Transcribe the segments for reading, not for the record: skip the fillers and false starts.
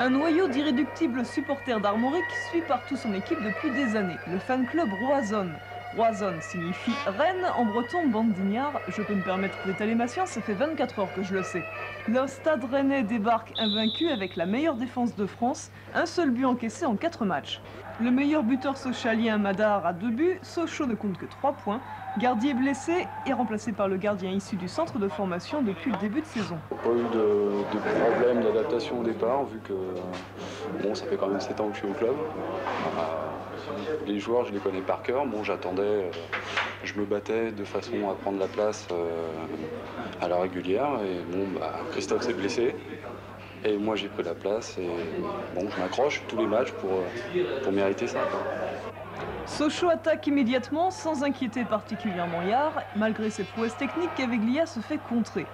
Un noyau d'irréductibles supporters d'Armorique suit partout son équipe depuis des années, le fan club Roazhon. Roazhon signifie Rennes en breton bandignard. Je peux me permettre d'étaler ma science, ça fait 24 heures que je le sais. Le stade rennais débarque invaincu avec la meilleure défense de France, un seul but encaissé en 4 matchs. Le meilleur buteur socialien Madar a 2 buts, Sochaux ne compte que 3 points. Gardier blessé et remplacé par le gardien issu du centre de formation depuis le début de saison. Pas eu de problème d'adaptation au départ, vu que bon, ça fait quand même 7 ans que je suis au club. Les joueurs, je les connais par cœur. Bon, j'attendais, je me battais de façon à prendre la place à la régulière. Et bon, Christophe s'est blessé. Et moi, j'ai pris la place. Et bon, je m'accroche tous les matchs pour mériter ça, quoi. Sochaux attaque immédiatement sans inquiéter particulièrement Yard. Malgré ses prouesses techniques, Caveglia se fait contrer.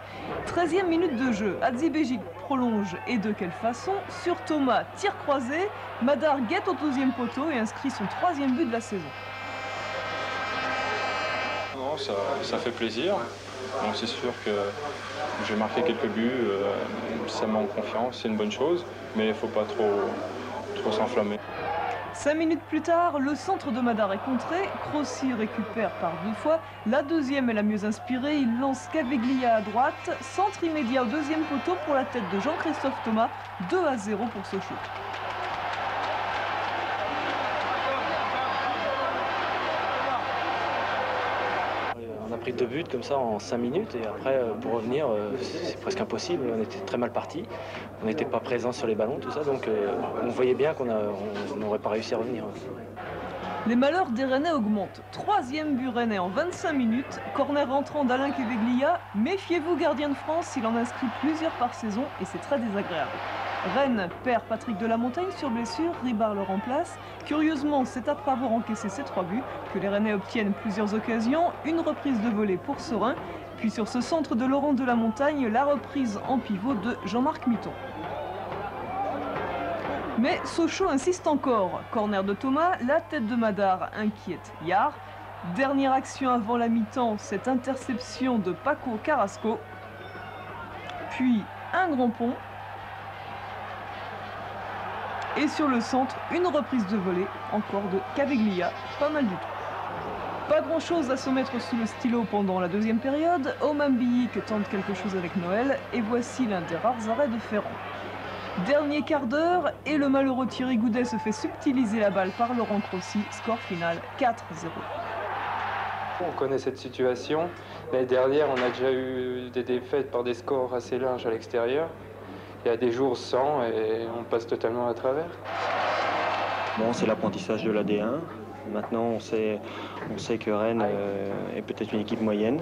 13e minute de jeu, Hatzibégic prolonge et de quelle façon? Sur Thomas, tir croisé, Madar guette au 12e poteau et inscrit son 3e but de la saison. Non, ça fait plaisir. Bon, c'est sûr que j'ai marqué quelques buts, ça met en confiance, c'est une bonne chose, mais il ne faut pas trop s'enflammer. 5 minutes plus tard, le centre de Madar est contré, Crossi récupère par 2 fois, la deuxième est la mieux inspirée, il lance Caveglia à droite, centre immédiat au 2e poteau pour la tête de Jean-Christophe Thomas, 2-0 pour Sochaux. On a pris 2 buts comme ça en 5 minutes et après pour revenir c'est presque impossible, on était très mal partis, on n'était pas présents sur les ballons, tout ça, donc on voyait bien qu'on n'aurait pas réussi à revenir. Les malheurs des Rennais augmentent. 3e but rennais en 25 minutes, corner rentrant d'Alain Caveglia. Méfiez-vous gardien de France, il en inscrit plusieurs par saison et c'est très désagréable. Rennes perd Patrick de la Montagne sur blessure, Ribard le remplace. Curieusement, c'est après avoir encaissé ses 3 buts que les Rennais obtiennent plusieurs occasions, une reprise de volée pour Serein, puis sur ce centre de Laurent de la Montagne, la reprise en pivot de Jean-Marc Mitton. Mais Sochaux insiste encore. Corner de Thomas, la tête de Madar inquiète Yard. Dernière action avant la mi-temps, cette interception de Paco Carrasco. Puis un grand pont. Et sur le centre, une reprise de volée, encore de Caveglia, pas mal du tout. Pas grand chose à se mettre sous le stylo pendant la 2e période. Oman Biyik tente quelque chose avec Noël, et voici l'un des rares arrêts de Ferrand. Dernier quart d'heure, et le malheureux Thierry Goudet se fait subtiliser la balle par Laurent Crossi, score final 4-0. On connaît cette situation. L'année dernière, on a déjà eu des défaites par des scores assez larges à l'extérieur. Il y a des jours sans et on passe totalement à travers. Bon, c'est l'apprentissage de l'AD1. Maintenant, on sait que Rennes est peut-être une équipe moyenne.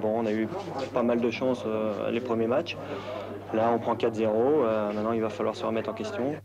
Bon, on a eu pas mal de chance les premiers matchs. Là, on prend 4-0. Maintenant, il va falloir se remettre en question.